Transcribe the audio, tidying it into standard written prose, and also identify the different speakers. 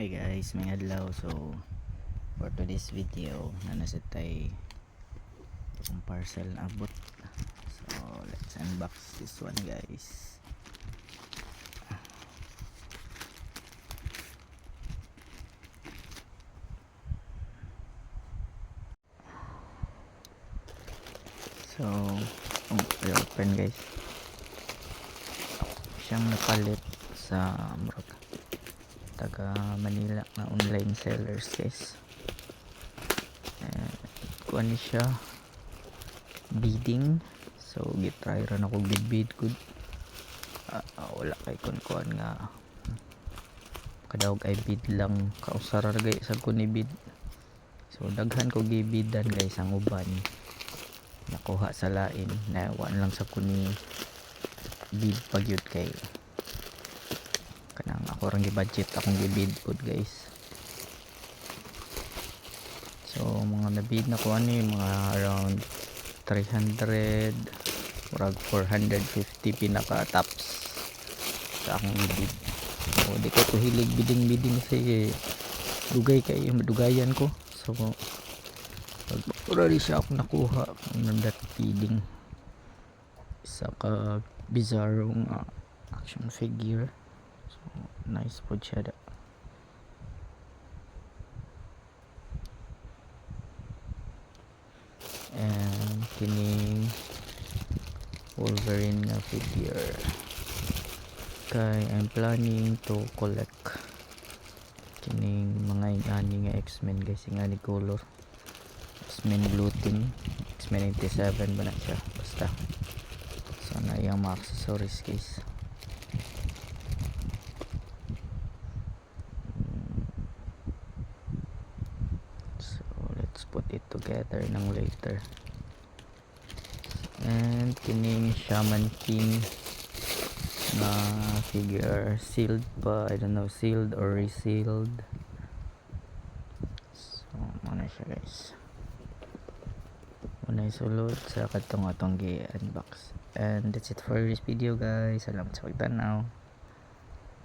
Speaker 1: Hi guys, may adlaw. So for today's video nasa tay ang parcel na abot. So let's unbox this one guys. So open guys. Siyang napalit sa taga Manila na online sellers guys. Kuha ni siya bidding. So gitry ran ako bid good. Wala kay kuan nga kadawag ay bid lang kausarar guys sa kuni bid. So daghan ko gibidan guys ang uban nakuha sa lain na wan lang sa kuni bid pagyud kay kanang ako rang gi-budget akong gi-bid pod guys. So mga na-bid na ko ani mga around 300 murag 450 pinaka tops sa akong gi-bid. So di ko to hilig bidding kasi dugay kay madugayan ko. So already siya ako nakuha ng that bidding isa ka bizarro action figure. So nice po siya da. And kining Wolverine nga figure kay I'm planning to collect kining mga ingani nga X-Men guys, ingani color X-Men blue tin, X-Men 97 ba na siya basta. So na yung mga accessories guys. So let's put it together ng later. And kining Shaman King na figure sealed pa, I don't know sealed or resealed. So muna siya guys, muna isulod sa katong atong gi-unbox. And that's it for this video guys, salamat sa pagtanaw.